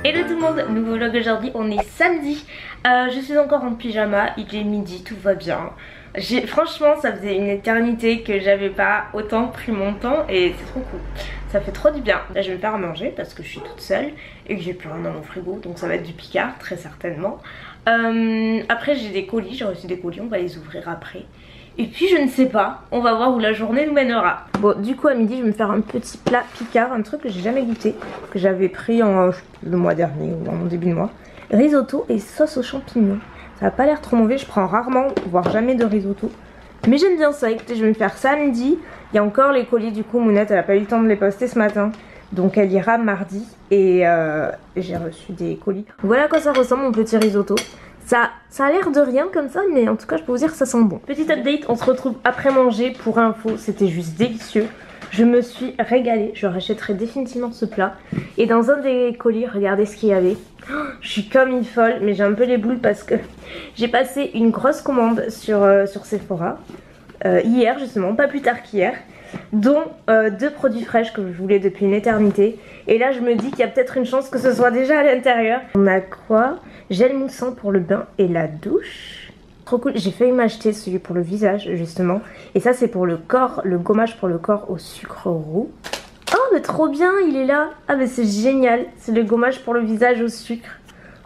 Hello tout le monde, nouveau vlog aujourd'hui, on est samedi, je suis encore en pyjama, il est midi, tout va bien. Franchement ça faisait une éternité que j'avais pas autant pris mon temps et c'est trop cool, ça fait trop du bien. Là je vais me faire à manger parce que je suis toute seule et que j'ai plus rien dans mon frigo, donc ça va être du Picard très certainement. Après j'ai des colis, j'ai reçu des colis, on va les ouvrir après. Et puis je ne sais pas, on va voir où la journée nous mènera. Bon du coup à midi je vais me faire un petit plat Picard, un truc que j'ai jamais goûté, que j'avais pris le mois dernier ou en début de mois. Risotto et sauce aux champignons. Ça n'a pas l'air trop mauvais, je prends rarement, voire jamais de risotto. Mais j'aime bien ça, écoutez je vais me faire samedi. Il y a encore les colis du coup, Mounette elle a pas eu le temps de les poster ce matin. Donc elle ira mardi et j'ai reçu des colis. Voilà à quoi ça ressemble mon petit risotto. Ça a l'air de rien comme ça, mais en tout cas je peux vous dire que ça sent bon. Petit update, on se retrouve après manger. Pour info, c'était juste délicieux. Je me suis régalée, je rachèterai définitivement ce plat. Et dans un des colis, regardez ce qu'il y avait. Oh, je suis comme une folle, mais j'ai un peu les boules parce que j'ai passé une grosse commande sur Sephora. Hier justement, pas plus tard qu'hier. Dont 2 produits fraîches que je voulais depuis une éternité. Et là je me dis qu'il y a peut-être une chance que ce soit déjà à l'intérieur. On a quoi? Gel moussant pour le bain et la douche. Trop cool, j'ai failli m'acheter celui pour le visage justement. Et ça c'est pour le corps, le gommage pour le corps au sucre roux. Oh mais trop bien, il est là. Ah mais c'est génial, c'est le gommage pour le visage au sucre.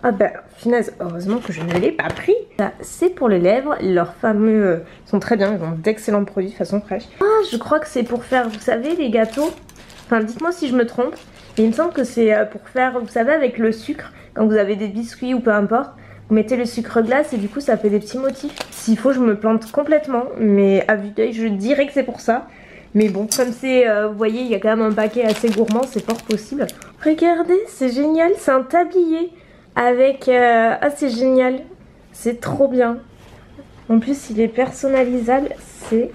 Ah bah finesse, heureusement que je ne l'ai pas pris. C'est pour les lèvres, leurs fameux sont très bien, ils ont d'excellents produits de façon fraîche. Ah je crois que c'est pour faire, vous savez, les gâteaux. Enfin dites-moi si je me trompe. Mais il me semble que c'est pour faire, vous savez, avec le sucre. Quand vous avez des biscuits ou peu importe, vous mettez le sucre glace et du coup ça fait des petits motifs. S'il faut je me plante complètement, mais à vue d'œil je dirais que c'est pour ça. Mais bon, comme c'est, vous voyez, il y a quand même un paquet assez gourmand, c'est fort possible. Regardez, c'est génial, c'est un tablier. Avec... ah c'est génial, c'est trop bien. En plus il est personnalisable, c'est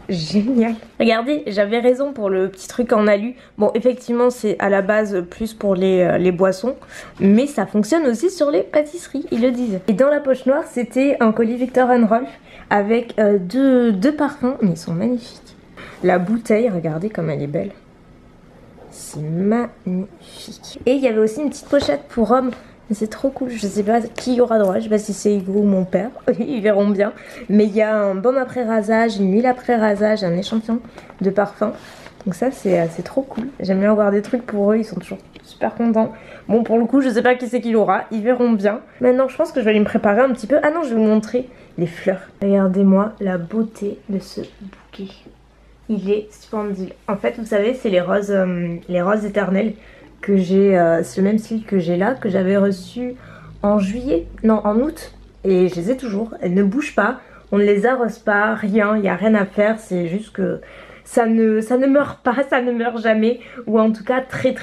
génial. Regardez, j'avais raison pour le petit truc en alu. Bon effectivement c'est à la base plus pour les boissons, mais ça fonctionne aussi sur les pâtisseries, ils le disent. Et dans la poche noire c'était un colis Viktor & Rolf avec deux parfums, mais ils sont magnifiques. La bouteille, regardez comme elle est belle. C'est magnifique. Et il y avait aussi une petite pochette pour hommes. C'est trop cool, je sais pas qui y aura droit, je sais pas si c'est Hugo ou mon père, ils verront bien. Mais il y a un baume après rasage, une huile après rasage, un échantillon de parfum. Donc ça c'est trop cool, j'aime bien avoir des trucs pour eux, ils sont toujours super contents. Bon pour le coup je sais pas qui c'est qui l'aura, ils verront bien. Maintenant je pense que je vais aller me préparer un petit peu. Ah non je vais vous montrer les fleurs. Regardez-moi la beauté de ce bouquet. Il est splendide. En fait vous savez c'est les roses éternelles. Que j'ai, c'est le même style que j'ai là, que j'avais reçu en juillet, non en août, et je les ai toujours, elles ne bougent pas, on ne les arrose pas, rien, il n'y a rien à faire, c'est juste que ça ne meurt pas, ça ne meurt jamais, ou en tout cas très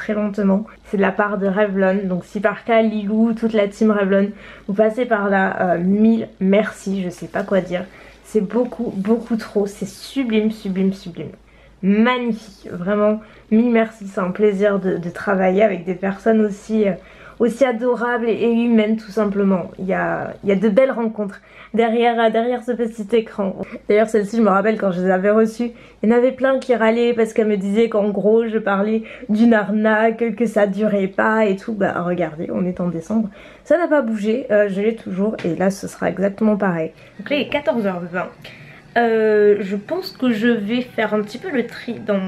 lentement. C'est de la part de Revlon, donc si par cas Lilou, toute la team Revlon, vous passez par là, 1000 merci, je sais pas quoi dire, c'est beaucoup trop, c'est sublime. Magnifique, vraiment mille merci, c'est un plaisir de travailler avec des personnes aussi adorables et humaines tout simplement. Il y a de belles rencontres derrière ce petit écran. D'ailleurs celle-ci je me rappelle quand je les avais reçues, il y en avait plein qui râlaient parce qu'elles me disaient qu'en gros je parlais d'une arnaque, que ça durait pas et tout. Bah regardez, on est en décembre, ça n'a pas bougé, je l'ai toujours et là ce sera exactement pareil. Donc là il est 14h20. Je pense que je vais faire un petit peu le tri dans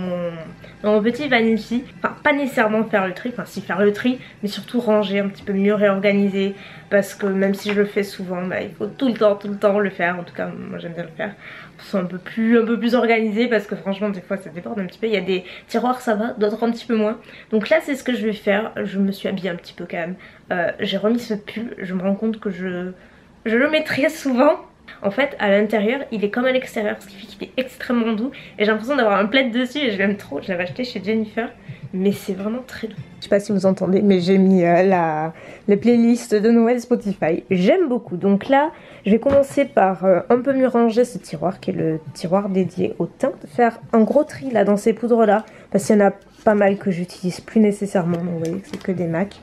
mon petit vanifi. Enfin pas nécessairement faire le tri, enfin si faire le tri, mais surtout ranger un petit peu mieux, réorganiser. Parce que même si je le fais souvent, bah, il faut tout le temps le faire. En tout cas moi j'aime bien le faire pour que ce soit un peu plus organisé. Parce que franchement des fois ça déborde un petit peu. Il y a des tiroirs ça va, d'autres un petit peu moins. Donc là c'est ce que je vais faire. Je me suis habillée un petit peu quand même. J'ai remis ce pull, je me rends compte que je le mets très souvent. En fait à l'intérieur il est comme à l'extérieur, ce qui fait qu'il est extrêmement doux et j'ai l'impression d'avoir un plaid dessus et je l'aime trop. Je l'avais acheté chez Jennifer mais c'est vraiment très doux. Je sais pas si vous entendez mais j'ai mis les playlists de Noël Spotify, j'aime beaucoup. Donc là je vais commencer par un peu mieux ranger ce tiroir qui est le tiroir dédié au teint, faire un gros tri là dans ces poudres là parce qu'il y en a pas mal que j'utilise plus nécessairement. Donc vous voyez que c'est que des MAC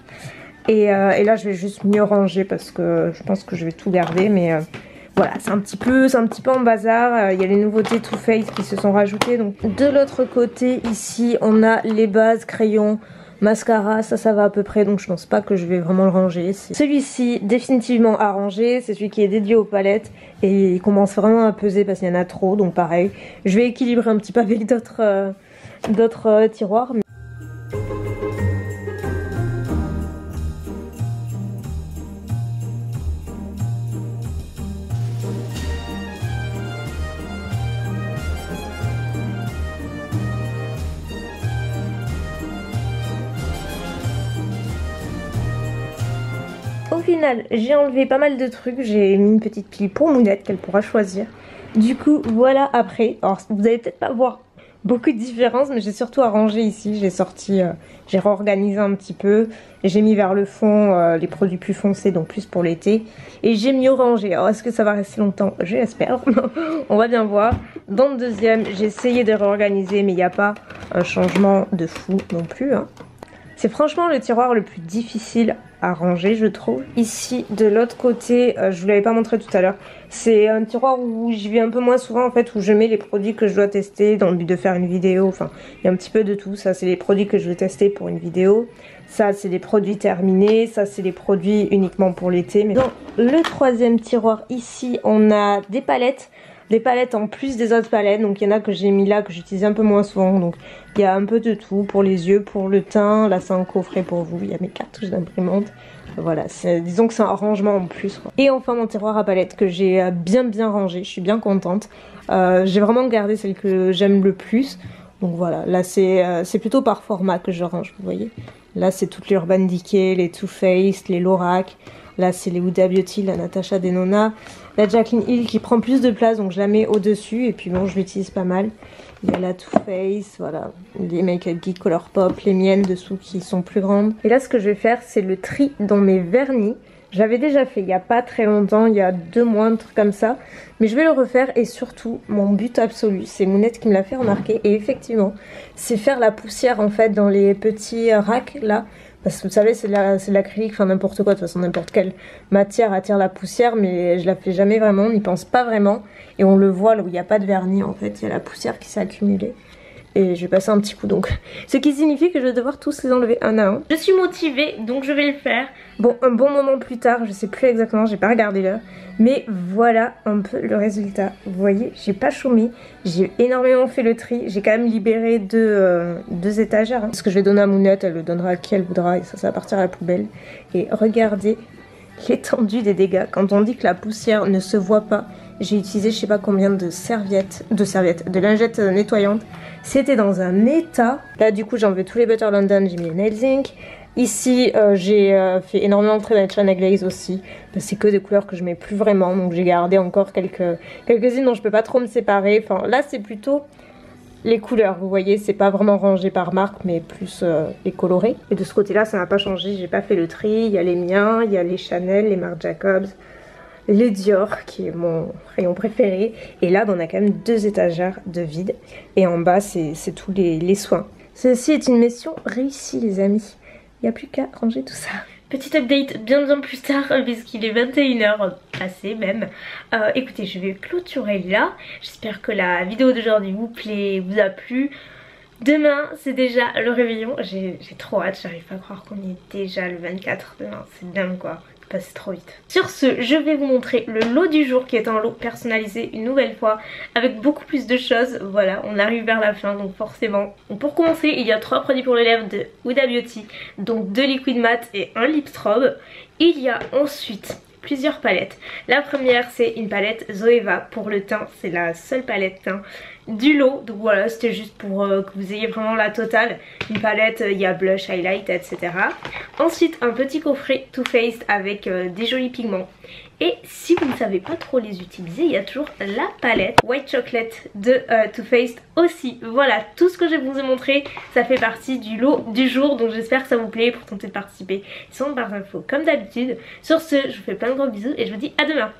et là je vais juste mieux ranger parce que je pense que je vais tout garder mais Voilà, c'est un petit peu en bazar. Il y a les nouveautés Too Faced qui se sont rajoutées. Donc de l'autre côté ici on a les bases, crayons, mascara, ça va à peu près, donc je pense pas que je vais vraiment le ranger. Celui-ci définitivement à ranger, c'est celui qui est dédié aux palettes et il commence vraiment à peser parce qu'il y en a trop, donc pareil. Je vais équilibrer un petit peu avec d'autres tiroirs. Au final, j'ai enlevé pas mal de trucs, j'ai mis une petite pile pour Mounette qu'elle pourra choisir. Du coup, voilà après. Alors, vous allez peut-être pas voir beaucoup de différences, mais j'ai surtout arrangé ici. J'ai sorti, j'ai réorganisé un petit peu. J'ai mis vers le fond les produits plus foncés, donc plus pour l'été. Et j'ai mieux rangé. Alors, est-ce que ça va rester longtemps? Je l'espère. On va bien voir. Dans le deuxième, j'ai essayé de réorganiser, mais il n'y a pas un changement de fou non plus, hein. C'est franchement le tiroir le plus difficile à ranger, je trouve. Ici, de l'autre côté, je vous l'avais pas montré tout à l'heure, c'est un tiroir où j'y vais un peu moins souvent en fait, où je mets les produits que je dois tester dans le but de faire une vidéo. Enfin, il y a un petit peu de tout. Ça, c'est les produits que je veux tester pour une vidéo. Ça, c'est des produits terminés. Ça, c'est des produits uniquement pour l'été. Mais dans le troisième tiroir, ici, on a des palettes. Des palettes en plus des autres palettes, donc il y en a que j'ai mis là, que j'utilise un peu moins souvent, donc il y a un peu de tout, pour les yeux, pour le teint, là c'est un coffret pour vous, il y a mes cartouches d'imprimante, voilà, disons que c'est un rangement en plus, quoi. Et enfin mon tiroir à palettes que j'ai bien rangé, je suis bien contente, j'ai vraiment gardé celle que j'aime le plus, donc voilà, là c'est plutôt par format que je range, vous voyez, là c'est toutes les Urban Decay, les Too Faced, les Lorac. Là c'est les Huda Beauty, la Natasha Denona, la Jaclyn Hill qui prend plus de place donc je la mets au dessus et puis bon je l'utilise pas mal. Il y a la Too Faced, voilà, les Make Up Geek Colourpop, les miennes dessous qui sont plus grandes. Et là ce que je vais faire c'est le tri dans mes vernis. J'avais déjà fait il n'y a pas très longtemps, il y a 2 mois, un truc comme ça. Mais je vais le refaire et surtout mon but absolu, c'est Mounette qui me l'a fait remarquer. Et effectivement, c'est faire la poussière en fait dans les petits racks là. Parce que vous savez c'est de l'acrylique, enfin n'importe quoi, de toute façon n'importe quelle matière attire la poussière. Mais je la fais jamais vraiment, on n'y pense pas vraiment. Et on le voit là où il n'y a pas de vernis en fait, il y a la poussière qui s'est accumulée. Et je vais passer un petit coup donc. Ce qui signifie que je vais devoir tous les enlever un à un. Je suis motivée donc je vais le faire. Bon, un bon moment plus tard, je sais plus exactement, j'ai pas regardé l'heure. Mais voilà un peu le résultat. Vous voyez, j'ai pas chômé. J'ai énormément fait le tri. J'ai quand même libéré deux étagères. Ce que je vais donner à Mounette, elle le donnera à qui elle voudra. Et ça va partir à la poubelle. Et regardez l'étendue des dégâts. Quand on dit que la poussière ne se voit pas, j'ai utilisé je sais pas combien de lingettes nettoyantes. C'était dans un état. Là du coup j'ai enlevé tous les Butter London, j'ai mis les Nails Ink. Ici j'ai fait énormément de traits China Glaze aussi. C'est que des couleurs que je mets plus vraiment. Donc j'ai gardé encore quelques-unes dont je peux pas trop me séparer. Enfin là c'est plutôt les couleurs, vous voyez, c'est pas vraiment rangé par marque mais plus les colorés. Et de ce côté là ça n'a pas changé, j'ai pas fait le tri. Il y a les miens, il y a les Chanel, les Marc Jacobs, les Dior qui est mon rayon préféré. Et là on a quand même 2 étagères de vide. Et en bas c'est tous les soins. Ceci est une mission réussie les amis. Il n'y a plus qu'à ranger tout ça. Petit update bien plus tard puisqu'il est 21h passé même. Écoutez, je vais clôturer là. J'espère que la vidéo d'aujourd'hui vous a plu. Demain c'est déjà le réveillon. J'ai trop hâte, j'arrive pas à croire qu'on est déjà le 24 demain. C'est dingue quoi. C'est trop vite. Sur ce, je vais vous montrer le lot du jour qui est un lot personnalisé une nouvelle fois avec beaucoup plus de choses. Voilà, on arrive vers la fin donc forcément. Donc pour commencer, il y a 3 produits pour les lèvres de Huda Beauty, donc 2 liquid matte et un lip strobe. Il y a ensuite plusieurs palettes. La première c'est une palette Zoeva pour le teint, c'est la seule palette teint du lot, donc voilà, c'était juste pour que vous ayez vraiment la totale. Une palette, il y a blush, highlight, etc. Ensuite un petit coffret Too Faced avec des jolis pigments. Et si vous ne savez pas trop les utiliser, il y a toujours la palette White Chocolate de Too Faced aussi. Voilà, tout ce que je vous ai montré, ça fait partie du lot du jour. Donc j'espère que ça vous plaît pour tenter de participer. Sinon, par info, comme d'habitude. Sur ce, je vous fais plein de gros bisous et je vous dis à demain.